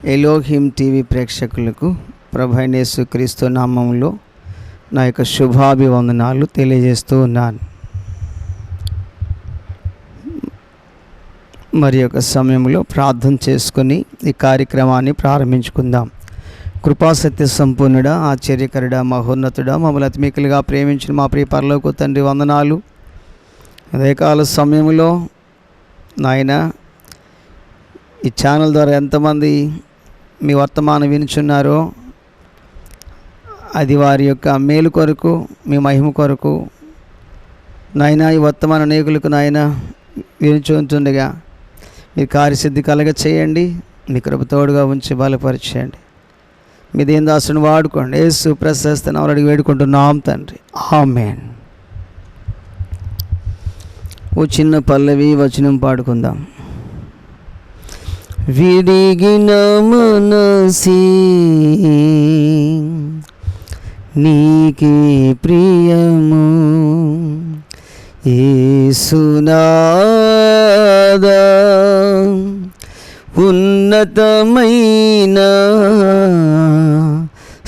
Elohim TV ప్రేక్షకులకు ప్రభువైన యేసుక్రీస్తు నామములో నా యొక్క శుభాభివందనాలు తెలియజేస్తూ ఉన్నాను. మరి యొక్క సమయంలో ప్రార్థన చేసుకుని ఈ కార్యక్రమాన్ని ప్రారంభించుకుందాం. కృపాసత్య సంపూర్ణుడా, ఆశ్చర్యకరుడా, మహోన్నతుడా, మమ్మల్ని అతిమికలుగా ప్రేమించిన మా ప్రియ పరలోక తండ్రి వందనాలు. ఉదయకాల సమయంలో నాయన ఈ ఛానల్ ద్వారా ఎంతమంది మీ వర్తమానం వినుచున్నారో అది వారి యొక్క మేలు కొరకు, మీ మహిమ కొరకు నాయన ఈ వర్తమాన అనేకులకు నాయన వినుచుంటుండగా మీ కార్యసిద్ధి కలగ చేయండి. మీ కృప తోడుగా ఉంచి బలపరచండి. మీ దేని దాసుని వాడుకోండి. యేసు ప్రశస్త నామములో అడిగి వేడుకుంటున్నాం తండ్రి, ఆమేన్. ఓ చిన్న పల్లవి వచనం పాడుకుందాం. విడిగిన మనసి నీకే ప్రియము యేసునాదా, ఉన్నతమైన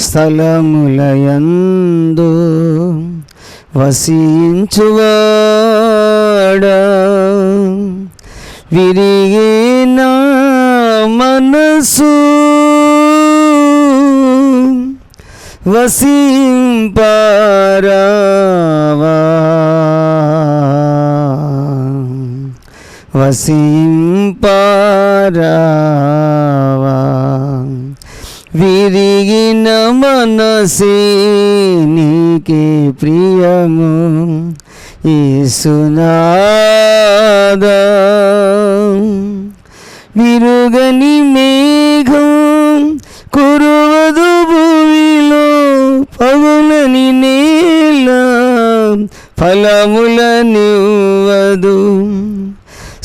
స్థలములయందు వసించువాడా, విరిగిన మనసు వసింపరావా, వసింపరావా, విరిగిన మనసే నీకే ప్రియము యేసునాదా, విరుగని మేఘం కురువదు భూమిలో, పగులని నేల ఫలములనివ్వదు,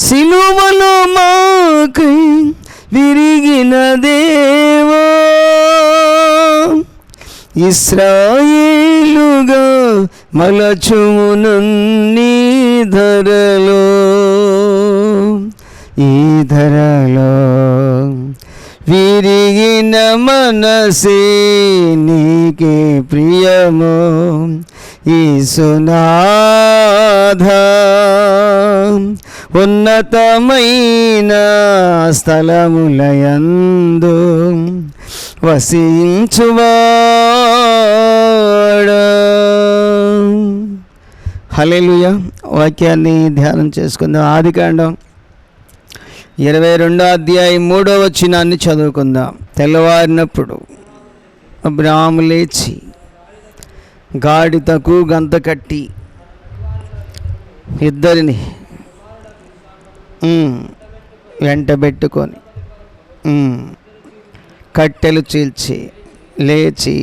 సిలువలో మాకై విరిగిన దేవా, ఇశ్రాయేలుగా మలచుము నన్నీ ధరలో, ఈ ధరలో విరిగిన మనసే నీకే ప్రియము యేసునాదా, ఉన్నతమైన స్థలములయందు వసించువాడా. హల్లెలూయా. వాక్యాన్ని ధ్యానం చేసుకుందాం. ఆదికాండం 22వ అధ్యాయం 3వ వచనాన్ని చదువుకుందాం. తెల్లవారినప్పుడు అబ్రాహాము లేచి గాడిదకు గంత కట్టి ఇద్దరిని వెంటబెట్టుకొని కట్టెలు చీల్చి లేచి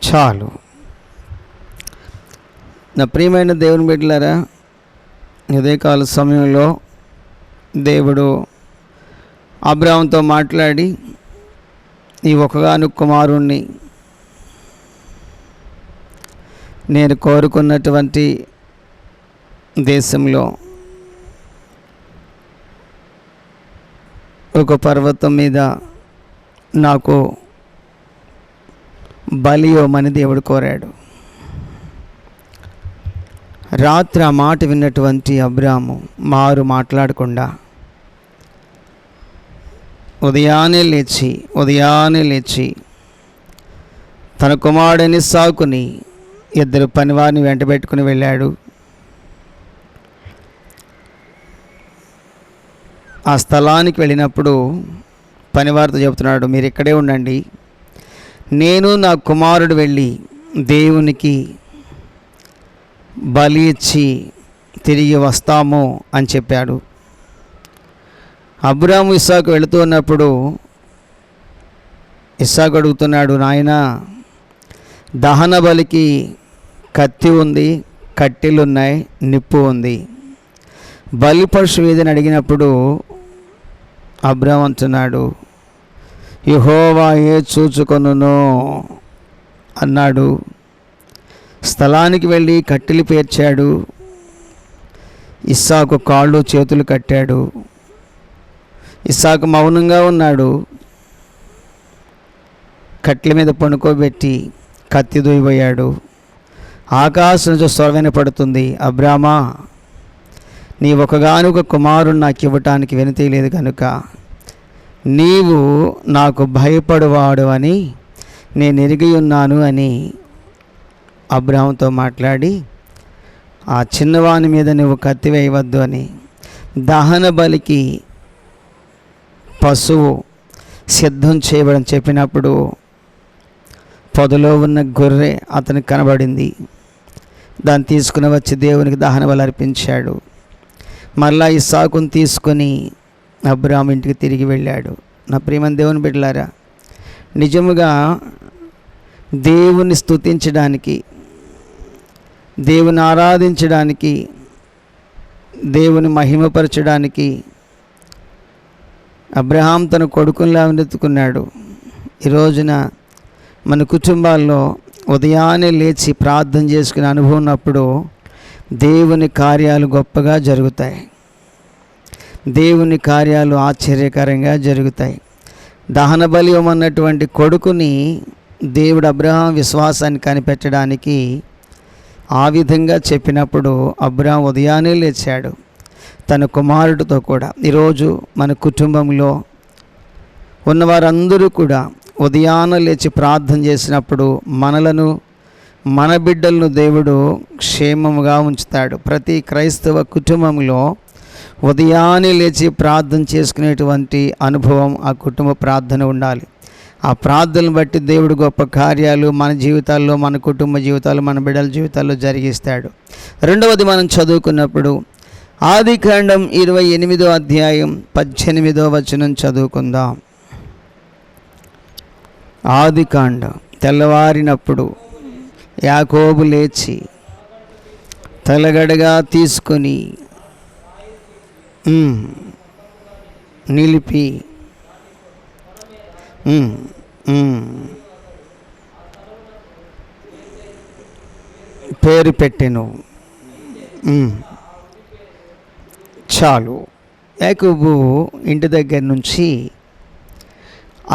చాలు. నా ప్రియమైన దేవుని బిడ్డలారా, ఉదయకాల సమయంలో దేవుడు అబ్రాహాముతో మాట్లాడి ఈ ఒకగానొక్క కుమారుణ్ణి నేను కోరుకున్నటువంటి దేశంలో ఒక పర్వతం మీద నాకు బలి ఇవ్వమని దేవుడు కోరాడు. రాత్రి ఆ మాట విన్నటువంటి అబ్రాహాము మారు మాట్లాడకుండా ఉదయాన్నే లేచి తన కుమారుడిని ఇస్సాకుని ఇద్దరు పనివారిని వెంటబెట్టుకుని వెళ్ళాడు. ఆ స్థలానికి వెళ్ళినప్పుడు పనివారితో చెబుతున్నాడు, మీరు ఇక్కడే ఉండండి, నేను నా కుమారుడు వెళ్ళి దేవునికి బలి ఇచ్చి తిరిగి వస్తాము అని చెప్పాడు. అబ్రాహాము ఇస్సాకు వెళుతూ ఉన్నప్పుడు ఇస్సాకు అడుగుతున్నాడు, నాయనా దహన బలికి కత్తి ఉంది, కట్టెలు ఉన్నాయి, నిప్పు ఉంది, బలిపశువు ఏదని అడిగినప్పుడు అబ్రాహాము అంటున్నాడు, యెహోవా చూచుకొనును అన్నాడు. స్థలానికి వెళ్ళి కట్టెలు పేర్చాడు. ఇస్సాకు కాళ్ళు చేతులు కట్టాడు. ఇస్సాకు మౌనంగా ఉన్నాడు. కట్టెల మీద పడుకోబెట్టి కత్తి దూయబోయాడు. ఆకాశం నుంచి స్వరం వినపడుతుంది, అబ్రామా, నీ ఒకగానొక కుమారుడు నాకు ఇవ్వటానికి వెనుతీయలేదు కనుక నీవు నాకు భయపడువాడు అని నేను ఎరిగి ఉన్నాను అని అబ్రాహాముతో మాట్లాడి, ఆ చిన్నవాని మీద నువ్వు కత్తి వేయవద్దు అని, దహన బలికి పశువు సిద్ధం చేయబడని చెప్పినప్పుడు పొదలో ఉన్న గొర్రె అతనికి కనబడింది. దాన్ని తీసుకుని వచ్చి దేవునికి దహన బలి అర్పించాడు. మళ్ళా ఇస్సాకుని తీసుకొని అబ్రాహాము ఇంటికి తిరిగి వెళ్ళాడు. నా ప్రియమైన దేవుని బిడ్డలారా, నిజముగా దేవుని స్తుతించడానికి, దేవుని ఆరాధించడానికి, దేవుని మహిమపరచడానికి అబ్రహాం తన కొడుకునిలా వెతుకున్నాడు. ఈ రోజున మన కుటుంబాల్లో ఉదయాన్నే లేచి ప్రార్థన చేసుకునే అనుభవం ఉన్నప్పుడు దేవుని కార్యాలు గొప్పగా జరుగుతాయి. దేవుని కార్యాలు ఆశ్చర్యకరంగా జరుగుతాయి. దహన బలి ఇవ్వమన్నటువంటి కొడుకుని దేవుడు అబ్రహాం విశ్వాసాన్ని కనిపెట్టడానికి ఆ విధంగా చెప్పినప్పుడు అబ్రహాం ఉదయాన్నే లేచాడు తన కుమారుడితో కూడా. ఈరోజు మన కుటుంబంలో ఉన్నవారందరూ కూడా ఉదయాన్నే లేచి ప్రార్థన చేసినప్పుడు మనలను, మన బిడ్డలను దేవుడు క్షేమముగా ఉంచుతాడు. ప్రతి క్రైస్తవ కుటుంబంలో ఉదయాన్నే లేచి ప్రార్థన చేసుకునేటువంటి అనుభవం ఆ కుటుంబ ప్రార్థన ఉండాలి. ఆ ప్రార్థనను బట్టి దేవుడు గొప్ప కార్యాలు మన జీవితాల్లో, మన కుటుంబ జీవితాల్లో, మన బిడ్డల జీవితాల్లో జరిగిస్తాడు. రెండవది మనం చదువుకున్నప్పుడు ఆదికాండం 28వ అధ్యాయం 18వ వచనం చదువుకుందాం. ఆదికాండం. తెల్లవారినప్పుడు యాకోబు లేచి తలగడగా తీసుకొని నిలిపి పేరు పెట్టెను. చాలు. యాకోబు ఇంటి దగ్గర నుంచి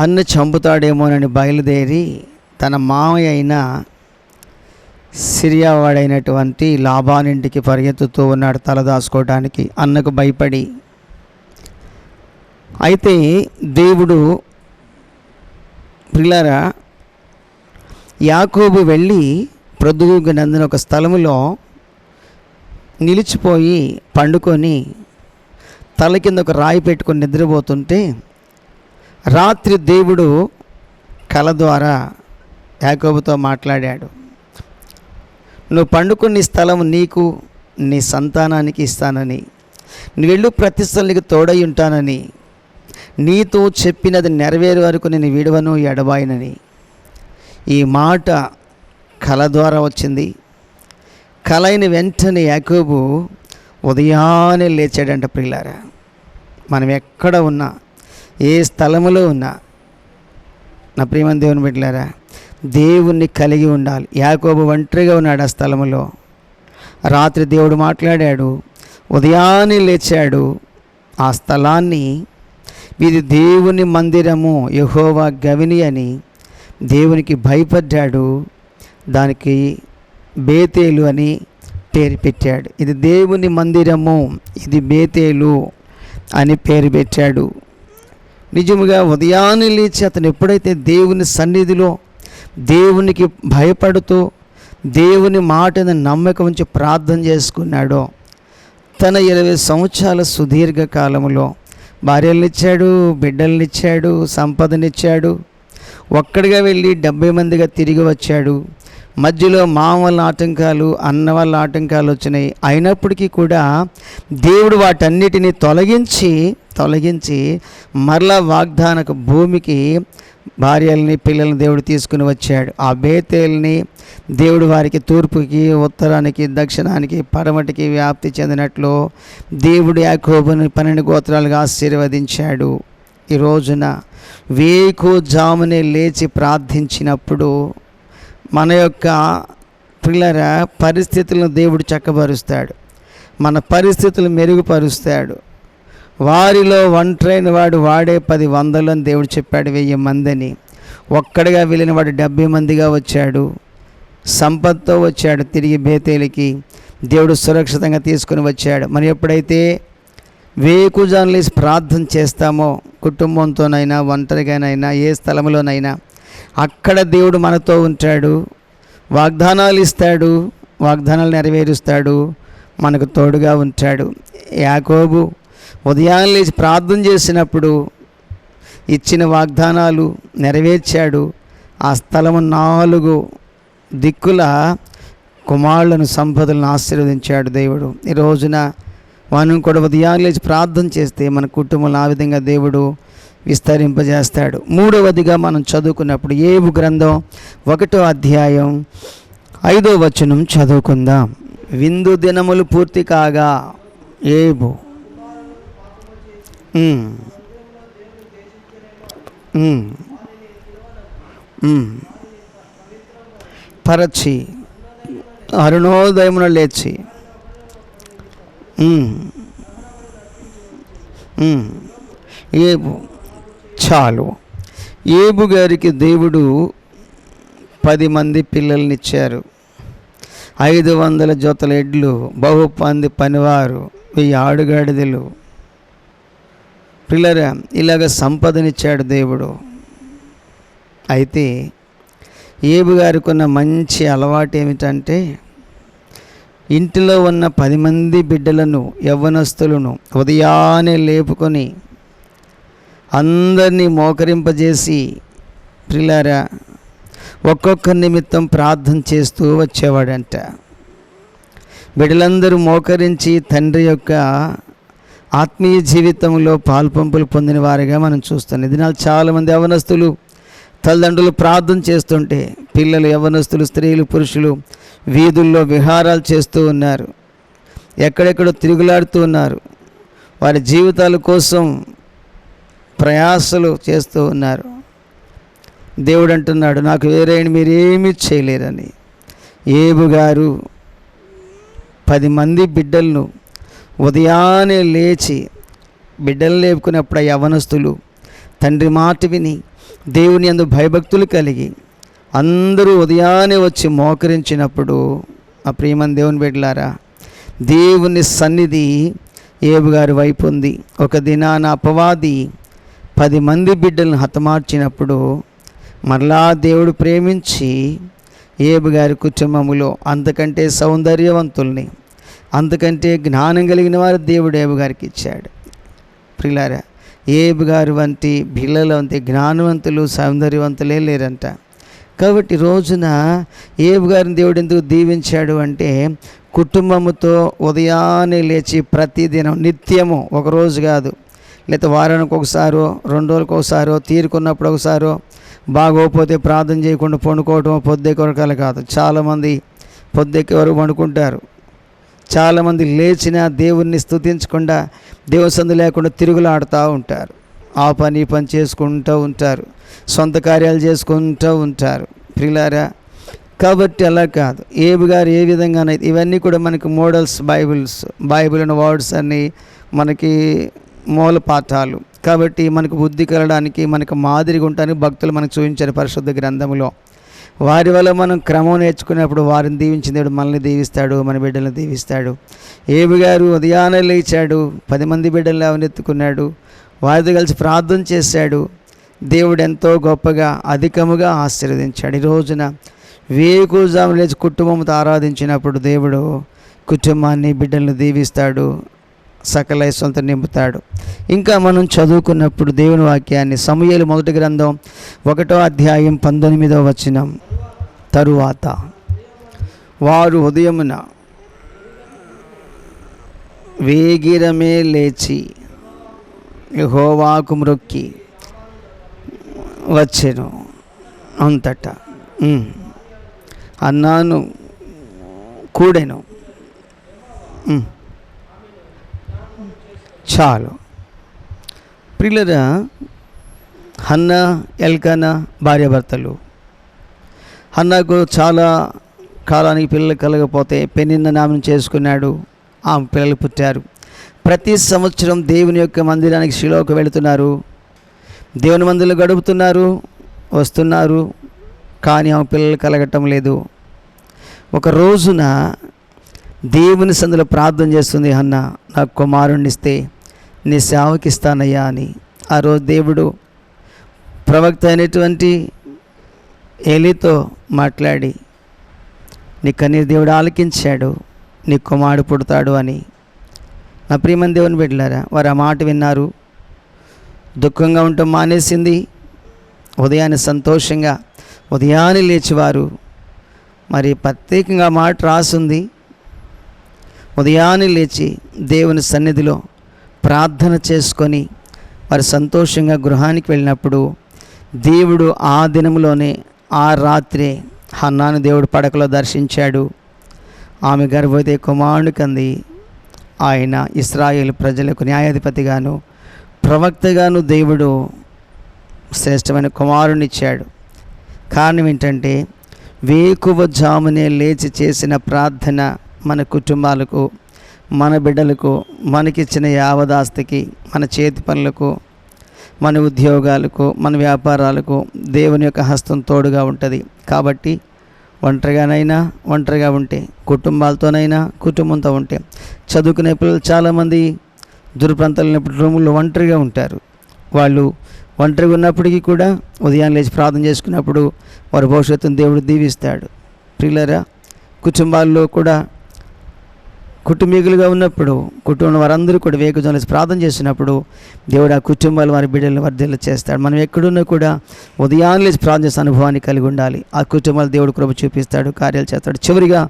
అన్న చంపుతాడేమోనని బయలుదేరి తన మామయ్య అయిన సిరియా వాడైనటువంటి లాబానింటికి పరిగెత్తుతూ ఉన్నాడు తలదాచుకోవడానికి, అన్నకు భయపడి. అయితే దేవుడు ప్రియులారా, యాకోబు వెళ్ళి ప్రొద్దుగూకినందున ఒక స్థలములో నిలిచిపోయి పండుకొని తల కింద ఒక రాయి పెట్టుకొని నిద్రపోతుంటే రాత్రి దేవుడు కల ద్వారా యాకోబుతో మాట్లాడాడు. నువ్వు పండుకున్న స్థలం నీకు, నీ సంతానానికి ఇస్తానని, నువ్వు వెళ్ళు ప్రతి స్థలం నీకు తోడై ఉంటానని, నీతో చెప్పినది నెరవేరు వరకు నేను విడవను ఎడబాయనని. ఈ మాట కల ద్వారా వచ్చింది. కల అయిన వెంటనే యాకోబు ఉదయాన్నే లేచాడంట. ప్రియులారా, మనం ఎక్కడ ఉన్నా, ఏ స్థలములో ఉన్నా, నా ప్రియమైన దేవుని బిడ్డలారా, దేవుణ్ణి కలిగి ఉండాలి. యాకోబు ఒంటరిగా ఉన్నాడు ఆ స్థలములో. రాత్రి దేవుడు మాట్లాడాడు, ఉదయాన్నే లేచాడు. ఆ స్థలాన్ని ఇది దేవుని మందిరము, యెహోవా గవిని అని దేవునికి భయపడ్డాడు. దానికి బేతేలు అని పేరు పెట్టాడు. ఇది దేవుని మందిరము, ఇది బేతేలు అని పేరు పెట్టాడు. నిజముగా ఉదయాన్నే లేచి అతను ఎప్పుడైతే దేవుని సన్నిధిలో దేవునికి భయపడుతూ దేవుని మాటను నమ్మకం ఉంచి ప్రార్థన చేసుకున్నాడో, తన 20 సంవత్సరాల సుదీర్ఘ కాలంలో భార్యలనిచ్చాడు, బిడ్డలనిచ్చాడు, సంపదనిచ్చాడు. ఒక్కడిగా వెళ్ళి 70 మందిగా తిరిగి వచ్చాడు. మధ్యలో మామ వల్ల ఆటంకాలు, అన్న వల్ల ఆటంకాలు వచ్చినాయి. అయినప్పటికీ కూడా దేవుడు వాటన్నిటినీ తొలగించి తొలగించి మరలా వాగ్దానకు భూమికి భార్యల్ని పిల్లల్ని దేవుడు తీసుకుని వచ్చాడు. ఆ బేతేల్ని దేవుడు వారికి తూర్పుకి, ఉత్తరానికి, దక్షిణానికి, పడమటికి వ్యాప్తి చెందినట్లు దేవుడు యాకోబుని 12 గోత్రాలుగా ఆశీర్వదించాడు. ఈ రోజున వేకువజామునే లేచి ప్రార్థించినప్పుడు మన యొక్క పిల్లల పరిస్థితులను దేవుడు చక్కబరుస్తాడు, మన పరిస్థితులు మెరుగుపరుస్తాడు. వారిలో ఒంటరైన వాడు వాడే 10 వందలు అని దేవుడు చెప్పాడు, 1000 మందిని. ఒక్కడిగా వెళ్ళిన వాడు 70 మందిగా వచ్చాడు, సంపత్తో వచ్చాడు. తిరిగి బేతేలికి దేవుడు సురక్షితంగా తీసుకుని వచ్చాడు. మనం ఎప్పుడైతే వేకువజామున లేచి ప్రార్థన చేస్తామో, కుటుంబంతోనైనా ఒంటరిగానైనా ఏ స్థలంలోనైనా, అక్కడ దేవుడు మనతో ఉంటాడు, వాగ్దానాలు ఇస్తాడు, వాగ్దానాలు నెరవేరుస్తాడు, మనకు తోడుగా ఉంటాడు. యాకోబు ఉదయాన్నే లేచి ప్రార్థన చేసినప్పుడు ఇచ్చిన వాగ్దానాలు నెరవేర్చాడు. ఆ స్థలము 4 దిక్కుల కుమారులను, సంపదలను ఆశీర్వదించాడు దేవుడు. ఈ రోజున మనం కూడా ఉదయాన్నే లేచి ప్రార్థన చేస్తే మన కుటుంబంలో ఆ విధంగా దేవుడు విస్తరింపజేస్తాడు. 3వదిగా మనం చదువుకున్నప్పుడు ఏబు గ్రంథం 1వ అధ్యాయం 5వ వచనం చదువుకుందాం. విందు దినములు పూర్తి కాగా ఏబు పరచి అరుణోదయమున లేచి ఏబు చాలు. ఏబు గారికి దేవుడు 10 మంది పిల్లల్నిచ్చారు, 500 జతల ఎడ్లు, బహుమంది పనివారు, 1000 ఆడుగాడిదలు. పిల్లరా, ఇలాగ సంపదనిచ్చాడు దేవుడు. అయితే ఏబు గారికి ఉన్న మంచి అలవాటు ఏమిటంటే, ఇంటిలో ఉన్న 10 మంది బిడ్డలను, యవ్వనస్తులను ఉదయాన్నే లేపుకొని అందరినీ మోకరింపజేసి, పిల్లరా, ఒక్కొక్క నిమిత్తం ప్రార్థన చేస్తూ వచ్చేవాడంట. బిడ్డలందరూ మోకరించి తండ్రి యొక్క ఆత్మీయ జీవితంలో పాల్పంపులు పొందిన వారిగా మనం చూస్తాం. దినాలు చాలామంది యవ్వనస్తులు తల్లిదండ్రులు ప్రార్థన చేస్తుంటే, పిల్లలు, యవ్వనస్తులు, స్త్రీలు, పురుషులు వీధుల్లో విహారాలు చేస్తూ ఉన్నారు, ఎక్కడెక్కడో తిరుగులాడుతూ ఉన్నారు, వారి జీవితాల కోసం ప్రయాసలు చేస్తూ ఉన్నారు. దేవుడు అంటున్నాడు, నాకు వేరైన మీరేమీ చేయలేరని. ఏబు గారు 10 మంది బిడ్డలను ఉదయాన్నే లేచి బిడ్డలు లేపుకున్నప్పుడు ఆ యవ్వనస్తులు తండ్రి మాట విని దేవుని యందు భయభక్తులు కలిగి అందరూ ఉదయాన్నే వచ్చి మోకరించినప్పుడు, ఆ ప్రియమైన దేవుని బిడ్డలారా, దేవుని సన్నిధి ఏబు గారి వైపు ఉంది. ఒక దినాన అపవాది 10 మంది బిడ్డలను హతమార్చినప్పుడు మరలా దేవుడు ప్రేమించి ఏబు గారి కుటుంబములో అంతకంటే సౌందర్యవంతుల్ని, అంతకంటే జ్ఞానం కలిగిన వారు దేవుడు ఏబు గారికి ఇచ్చాడు. ప్రియులారా, ఏబు గారు వంటి పిల్లలు వంటి జ్ఞానవంతులు, సౌందర్యవంతులే లేరంట. కాబట్టి రోజున ఏబు గారిని దేవుడు ఎందుకు దీవించాడు అంటే, కుటుంబముతో ఉదయాన్నే లేచి ప్రతిదినం నిత్యము, ఒకరోజు కాదు, లేకపోతే వారానికి ఒకసారో 2 రోజులకు ఒకసారో, తీరుకున్నప్పుడు ఒకసారో, బాగోపోతే ప్రార్థన చేయకుండా పండుకోవటం పొద్దెక్కల కాదు. చాలామంది పొద్దెక్కే వరకు పండుకుంటారు. చాలామంది లేచిన దేవుణ్ణి స్తుతించకుండా, దేవుని సందు లేకుండా తిరుగులాడుతూ ఉంటారు. ఆ పని ఈ పని చేసుకుంటూ ఉంటారు, సొంత కార్యాలు చేసుకుంటూ ఉంటారు. ప్రియులారా, కాబట్టి అలా కాదు. ఏబు గారు ఏ విధంగానైతే, ఇవన్నీ కూడా మనకి మోడల్స్, బైబిల్ అనే వర్డ్స్ అన్నీ మనకి మూల పాఠాలు. కాబట్టి మనకు బుద్ధి కలడానికి, మనకు మాదిరిగా ఉండడానికి భక్తులు మనకు చూపించారు పరిశుద్ధ గ్రంథంలో. వారి వల్ల మనం క్రమం నేర్చుకునేప్పుడు వారిని దీవించిన దేవుడు మనల్ని దీవిస్తాడు, మన బిడ్డలను దీవిస్తాడు. ఏబు గారు ఉదయాన్నే లేచాడు, 10 మంది బిడ్డలు లేవనెత్తుకున్నాడు, వారితో కలిసి ప్రార్థన చేశాడు. దేవుడు ఎంతో గొప్పగా అధికముగా ఆశీర్వదించాడు. ఈ రోజున వేకువజామున లేచి కుటుంబంతో ఆరాధించినప్పుడు దేవుడు కుటుంబాన్ని, బిడ్డలను దీవిస్తాడు, సకల ఐశ్వర్యంతో నింపుతాడు. ఇంకా మనం చదువుకున్నప్పుడు దేవుని వాక్యాన్ని సమూయేలు 1వ గ్రంథం 1వ అధ్యాయం 19వ వచనం, తరువాత వారు ఉదయమున వేగిరమే లేచి యెహోవాకు మ్రొక్కి వచ్చెను అంతటా. అన్నాను కూడెను. చాలు. ప్రియులరా, హన్నా ఎల్కానా భార్యాభర్తలు. హన్నాకు చాలా కాలానికి పిల్లలు కలగపోతే పెనిన్న నామం చేసుకున్నాడు. ఆమె పిల్లలు పుట్టారు. ప్రతి సంవత్సరం దేవుని యొక్క మందిరానికి షిలోకు వెళుతున్నారు, దేవుని మందిరంలో గడుపుతున్నారు, వస్తున్నారు. కానీ ఆమె పిల్లలు కలగటం లేదు. ఒక రోజున దేవుని సందులో ప్రార్థన చేస్తుంది హన్నా, నాకు కుమారుణ్ణి ఇస్తే నీ సేవకి ఇస్తానయ్యా అని. ఆ రోజు దేవుడు ప్రవక్త అయినటువంటి ఏలీతో మాట్లాడి, నీ కన్నీరు దేవుడు ఆలకించాడు, నీ కుమారుడు పుడతాడు అని. నా ప్రియమైన దేవుని బిడ్డలారా, వారు ఆ మాట విన్నారు. దుఃఖంగా ఉండటం మానేసింది. ఉదయాన్నే సంతోషంగా ఉదయాన్నే లేచివారు. మరి ప్రత్యేకంగా మాట రాసుంది, ఉదయాన్నే లేచి దేవుని సన్నిధిలో ప్రార్థన చేసుకొని వారు సంతోషంగా గృహానికి వెళ్ళినప్పుడు దేవుడు ఆ దినంలోనే ఆ రాత్రే హన్నాను దేవుడు పడకలో దర్శించాడు. ఆమె గర్భవతి కుమారుని కంది. ఆయన ఇశ్రాయేలు ప్రజలకు న్యాయాధిపతిగాను ప్రవక్తగాను దేవుడు శ్రేష్టమైన కుమారుని ఇచ్చాడు. కారణం ఏంటంటే వేకువజామునే లేచి చేసిన ప్రార్థన మన కుటుంబాలకు, మన బిడ్డలకు, మనకిచ్చిన యావదాస్తికి, మన చేతి పనులకు, మన ఉద్యోగాలకు, మన వ్యాపారాలకు దేవుని యొక్క హస్తం తోడుగా ఉంటుంది. కాబట్టి ఒంటరిగా ఉంటే, కుటుంబాలతోనైనా కుటుంబంతో ఉంటే, చదువుకునే పిల్లలు చాలామంది దూరప్రాంతాలు ఉన్నప్పుడు రూముల్లో ఒంటరిగా ఉంటారు. వాళ్ళు ఒంటరిగా ఉన్నప్పటికీ కూడా ఉదయం లేచి ప్రార్థన చేసుకున్నప్పుడు వారి భవిష్యత్తును దేవుడు దీవిస్తాడు. ప్రియులారా, కుటుంబాల్లో కూడా కుటుంబీకులుగా ఉన్నప్పుడు కుటుంబం వారందరూ కూడా వేకువజామున ప్రార్థన చేసినప్పుడు దేవుడు ఆ కుటుంబాలు వారి బిడ్డలను వర్ధిల్ల చేస్తాడు. మనం ఎక్కడున్నా కూడా ఉదయాన్నే లేచి ప్రార్థన చేసే అనుభవాన్ని కలిగి ఉండాలి. ఆ కుటుంబాలు దేవుడు కృప చూపిస్తాడు, కార్యాలు చేస్తాడు. చివరిగా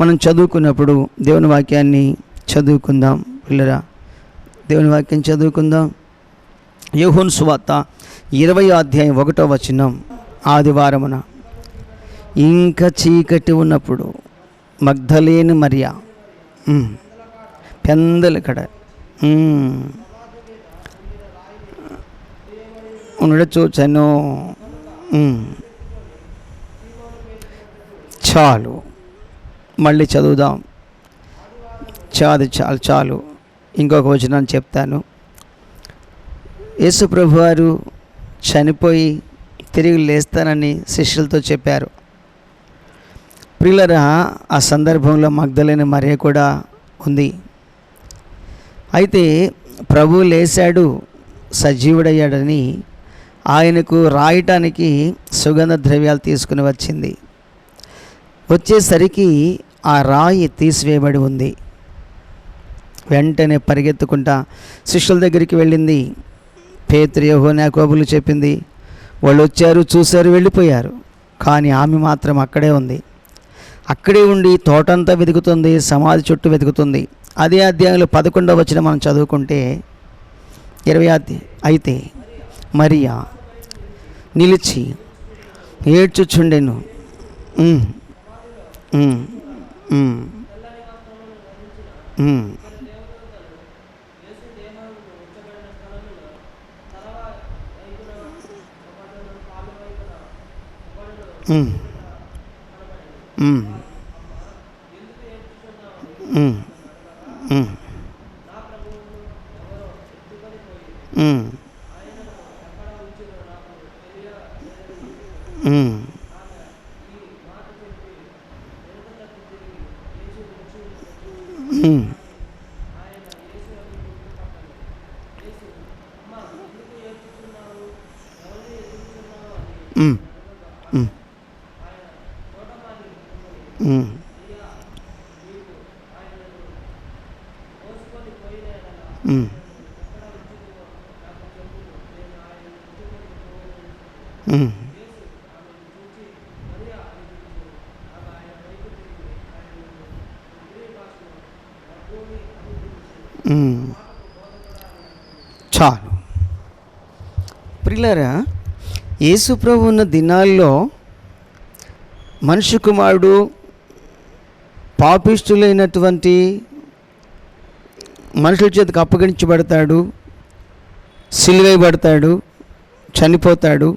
మనం చదువుకున్నప్పుడు దేవుని వాక్యాన్ని చదువుకుందాం. పిల్లరా, దేవుని వాక్యం చదువుకుందాం. యోహాను సువార్త 20:1 ఆదివారమున ఇంకా చీకటి ఉన్నప్పుడు మగ్దలేని మరియా పెందలు ఇక్కడ ఉండడం చూచాను. చాలు, మళ్ళీ చదువుదాం. చాలు. ఇంకొక వచనాన్ని చెప్తాను. యేసు ప్రభువారు చనిపోయి తిరిగి లేస్తానని శిష్యులతో చెప్పారు. ప్రియులరా, ఆ సందర్భంలో మగ్దలేని మరియ కూడా ఉంది. అయితే ప్రభు లేచాడు, సజీవుడయ్యాడని ఆయనకు రాయటానికి సుగంధ ద్రవ్యాలు తీసుకుని వచ్చింది. వచ్చేసరికి ఆ రాయి తీసివేయబడి ఉంది. వెంటనే పరిగెత్తుకుంటా శిష్యుల దగ్గరికి వెళ్ళింది. పేతురు, యోహాను, యాకోబులు చెప్పింది. వాళ్ళు వచ్చారు, చూశారు, వెళ్ళిపోయారు. కానీ ఆమె మాత్రం అక్కడే ఉంది. అక్కడే ఉండి తోటంతా వెతుకుతుంది, సమాధి చుట్టూ వెతుకుతుంది. అదే అధ్యాయంలో 11వ వచనం మనం చదువుకుంటే 20 అయితే మరియా నిలిచి ఏడ్చుచుండెను. చాలు. ప్రియులారా, యేసు ప్రభు ఉన్న దినాల్లో మనుష్య కుమారుడు పాపిష్టులైనటువంటి మనుషుల చేతికి అప్పగించబడతాడు, సిలువేయబడతాడు, చనిపోతాడు,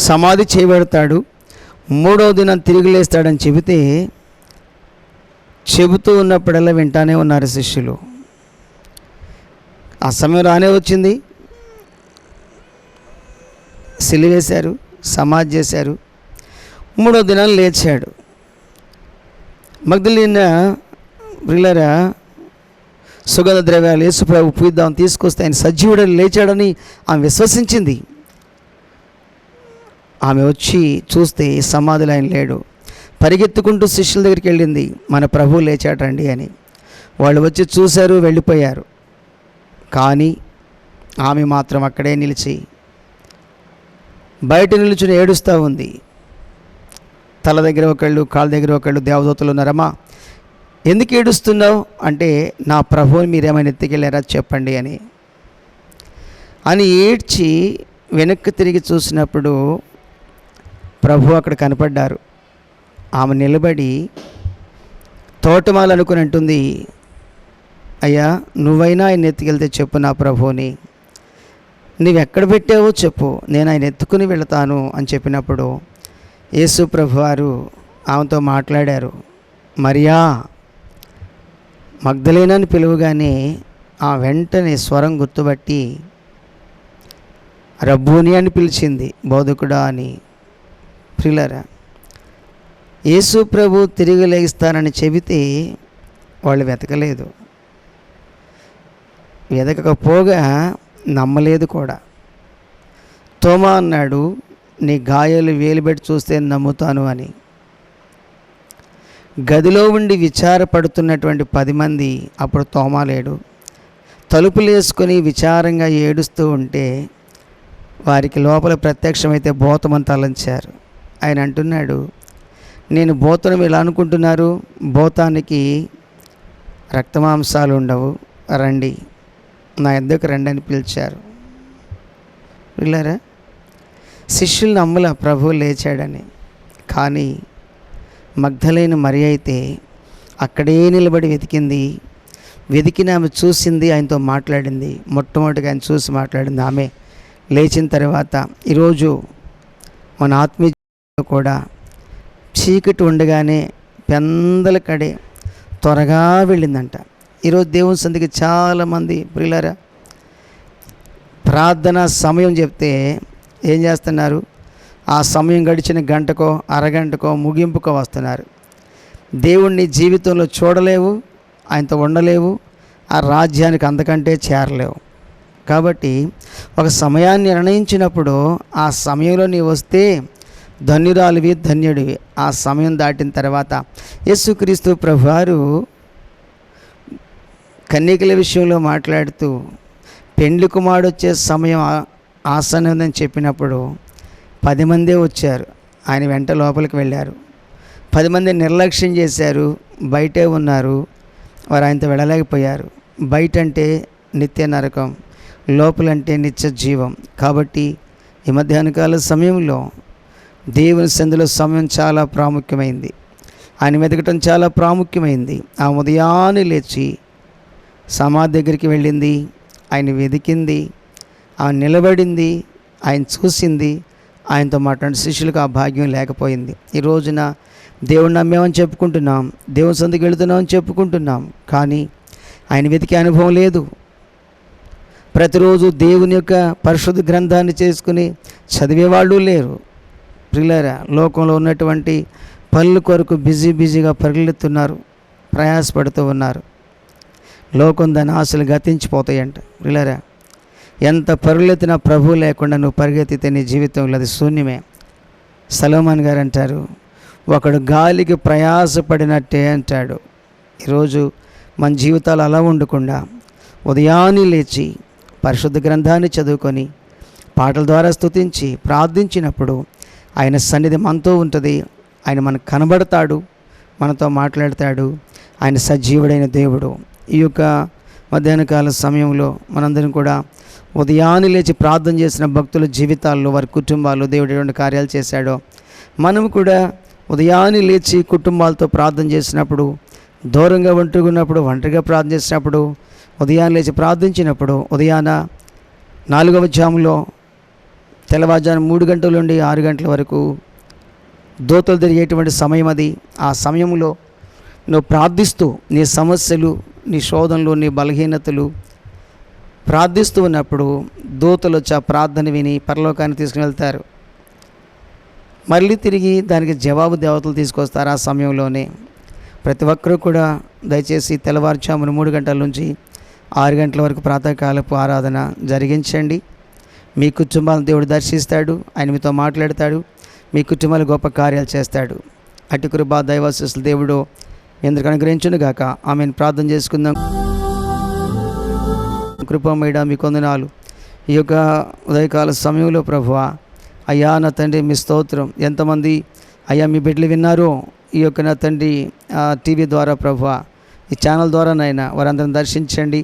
సమాధి చేయబడతాడు, మూడవ దినం తిరిగి లేస్తాడని చెబుతూ ఉన్నప్పుడల్లా వింటానే ఉన్నారు శిష్యులు. ఆ సమయం రానే వచ్చింది. సిలువేశారు, సమాధి చేశారు, మూడో దినాలు లేచాడు. మగ్దలేనా ప్రియులారా, సుగంధ ద్రవ్యాలు యేసుప్రభు పూయిద్దాం తీసుకొస్తే ఆయన సజీవుడని లేచాడని ఆమె విశ్వసించింది. ఆమె వచ్చి చూస్తే సమాధిలో ఆయన లేడు. పరిగెత్తుకుంటూ శిష్యుల దగ్గరికి వెళ్ళింది, మన ప్రభువు లేచాడండి అని. వాళ్ళు వచ్చి చూశారు, వెళ్ళిపోయారు. కానీ ఆమె మాత్రం అక్కడే నిలిచి బయట నిలుచుని ఏడుస్తూ ఉంది. తల దగ్గర ఒకళ్ళు, కాళ్ళ దగ్గర ఒకళ్ళు దేవదూతలు ఉన్నారమ్మా, ఎందుకు ఏడుస్తున్నావు అంటే, నా ప్రభువుని మీరేమైనా ఎత్తుకెళ్ళారా చెప్పండి అని ఏడ్చి వెనక్కి తిరిగి చూసినప్పుడు ప్రభు అక్కడ కనపడ్డారు. ఆమె నిలబడి తోటమాల అనుకుని అంటుంది, అయ్యా నువ్వైనా ఆయన ఎత్తుకెళ్తే చెప్పు నా ప్రభువుని, నువ్వెక్కడ పెట్టావో చెప్పు, నేను ఆయన ఎత్తుకుని వెళతాను అని చెప్పినప్పుడు యేసు ప్రభు వారు ఆమెతో మాట్లాడారు. మరియా, మగ్దలేనని పిలువగానే ఆ వెంటనే స్వరం గుర్తుపట్టి రబ్బూని అని పిలిచింది, బోధకుడా అని. ప్రియులారా, యేసు ప్రభు తిరిగి లేస్తానని చెబితే వాళ్ళు వెతకలేదు, వెతకకపోగా నమ్మలేదు కూడా. తోమా అన్నాడు, నీ గాయాలు వేలుబెట్టి చూస్తే నమ్ముతాను అని. గదిలో ఉండి విచారపడుతున్నటువంటి 10 మంది అప్పుడు తోమా లేడు. తలుపులు వేసుకొని విచారంగా ఏడుస్తూ ఉంటే వారికి లోపల ప్రత్యక్షమైతే భూతమని తలంచారు. ఆయన అంటున్నాడు, నేను భూతం ఇలా అనుకుంటున్నారు, భూతానికి రక్తమాంసాలు ఉండవు, రండి నా యొద్దకు రండి అని పిలిచారు. పిల్లరా, శిష్యులు నమ్మల ప్రభువు లేచాడని. కానీ మగ్దలేన మరి అయితే అక్కడే నిలబడి వెతికిన ఆమె చూసింది, ఆయనతో మాట్లాడింది. మొట్టమొదటిగా ఆయన చూసి మాట్లాడింది ఆమె. లేచిన తర్వాత ఈరోజు మన ఆత్మీయ కూడా చీకటి ఉండగానే పెందల కడే త్వరగా వెళ్ళిందంట. ఈరోజు దేవుని సన్నిధికి చాలామంది ప్రియులారా ప్రార్థన సమయం చెప్తే ఏం చేస్తున్నారు, ఆ సమయం గడిచిన గంటకో అరగంటకో ముగింపుకో వస్తున్నారు. దేవుణ్ణి జీవితంలో చూడలేవు, ఆయనతో ఉండలేవు, ఆ రాజ్యానికి అంతకంటే చేరలేవు. కాబట్టి ఒక సమయాన్ని నిర్ణయించినప్పుడు ఆ సమయంలో నీవు వస్తే ధన్యురాలివి, ధన్యుడివి. ఆ సమయం దాటిన తర్వాత యేసుక్రీస్తు ప్రభువారు కన్యకల విషయంలో మాట్లాడుతూ పెండ్లి కుమారుడు వచ్చే సమయం ఆసన్నదని చెప్పినప్పుడు 10 మందే వచ్చారు, ఆయన వెంట లోపలికి వెళ్ళారు. 10 మంది నిర్లక్ష్యం చేశారు, బయటే ఉన్నారు. వారు ఆయనతో వెళ్ళలేకపోయారు. బయట అంటే నిత్య నరకం, లోపలంటే నిత్య జీవం. కాబట్టి ఈ మధ్యాహ్నకాల సమయంలో దేవుని సందులో సమయం చాలా ప్రాముఖ్యమైంది. ఆయన వెతకటం చాలా ప్రాముఖ్యమైంది. ఆ ఉదయాన్నే లేచి సమాధి దగ్గరికి వెళ్ళింది, ఆయన వెతికింది, ఆయన నిలబడింది, ఆయన చూసింది, ఆయనతో మాట్లాడిన శిష్యులకు ఆ భాగ్యం లేకపోయింది. ఈ రోజున దేవుణ్ణి నమ్మేమని చెప్పుకుంటున్నాం, దేవుని సందుకు వెళుతున్నామని చెప్పుకుంటున్నాం, కానీ ఆయన వెతికే అనుభవం లేదు. ప్రతిరోజు దేవుని యొక్క పరిశుద్ధ గ్రంథాన్ని చేసుకుని చదివేవాళ్ళు లేరు. ప్రియులారా, లోకంలో ఉన్నటువంటి పనుల కొరకు బిజీగా పరిగెత్తున్నారు, ప్రయాసపడుతూ ఉన్నారు. లోకం దాని ఆశలు గతించిపోతాయంట. ప్రియులారా, ఎంత పరుగెత్తినా ప్రభువు లేకుండా నువ్వు పరిగెత్తితే నీ జీవితంలో అది శూన్యమే. సలోమాన్ గారు అంటారు, ఒకడు గాలికి ప్రయాసపడినట్టే అంటాడు. ఈరోజు మన జీవితాలు అలా ఉండకుండా ఉదయాన్నే లేచి పరిశుద్ధ గ్రంథాన్ని చదువుకొని పాటల ద్వారా స్తుతించి ప్రార్థించినప్పుడు ఆయన సన్నిధి మనతో ఉంటుంది. ఆయన మనకు కనబడతాడు, మనతో మాట్లాడతాడు. ఆయన సజీవుడైన దేవుడు. ఈ యొక్క మధ్యాహ్న కాల సమయంలో మనందరం కూడా ఉదయాన్నే లేచి ప్రార్థన చేసిన భక్తుల జీవితాల్లో, వారి కుటుంబాల్లో దేవుడు ఎటువంటి కార్యాలు చేశాడో, మనం కూడా ఉదయాన్నే లేచి కుటుంబాలతో ప్రార్థన చేసినప్పుడు, దూరంగా ఒంటరిగా ప్రార్థన చేసినప్పుడు, ఉదయాన్నే లేచి ప్రార్థించినప్పుడు, ఉదయాన 4వ జాములో తెల్లవారుజాము 3 గంటల నుండి 6 గంటల వరకు దూతలు తిరిగేటువంటి సమయం అది. ఆ సమయంలో నువ్వు ప్రార్థిస్తూ నీ సమస్యలు, నీ శోధనలు, నీ బలహీనతలు ప్రార్థిస్తూ ఉన్నప్పుడు దూతలు వచ్చి ఆ ప్రార్థన విని పరలోకానికి తీసుకుని వెళ్తారు. మళ్ళీ తిరిగి దానికి జవాబు దేవతలు తీసుకొస్తారు. ఆ సమయంలోనే ప్రతి ఒక్కరూ కూడా దయచేసి తెల్లవారుజామున 3 గంటల నుంచి 6 గంటల వరకు ప్రాతకాలపు ఆరాధన జరిగించండి. మీ కుటుంబాలను దేవుడు దర్శిస్తాడు, ఆయన మీతో మాట్లాడతాడు, మీ కుటుంబాలు గొప్ప కార్యాలు చేస్తాడు. అట్టి కృప దైవాశీస్సులు దేవుడు ఎందుకు అనుగ్రహించును గాక. ఆమెను ప్రార్థన చేసుకుందాం. కృపమేడ మీ కొందనాలు ఈ యొక్క ఉదయకాల సమయంలో ప్రభువా, అయ్యా నా తండ్రి మీ స్తోత్రం. ఎంతమంది అయ్యా మీ బిడ్డలు విన్నారో ఈ యొక్క నా తండ్రి టీవీ ద్వారా ప్రభువా, ఈ ఛానల్ ద్వారా నాయన వారందరం దర్శించండి.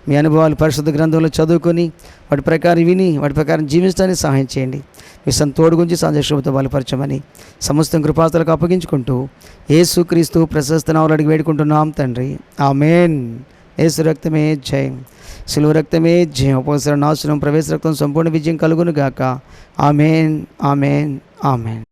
మీ అనుభవాలు పరిశుద్ధ గ్రంథంలో చదువుకొని వాటి ప్రకారం విని వాటి ప్రకారం జీవించడానికి సహాయం చేయండి. మీ తోడు గురించి సందేశంతో బలపరచమని సమస్త కృపాస్తులకు అప్పగించుకుంటూ యేసుక్రీస్తు ప్రశస్త నామములో అడిగి వేడుకుంటున్నాం తండ్రి, ఆమేన్. యేసు రక్తమే జయం, సిలువ రక్తమే జయం, అపొస్తలుల నాశనం, ప్రవేశ రక్తం సంపూర్ణ విజయం కలుగును గాక. ఆమేన్, ఆమేన్, ఆమేన్.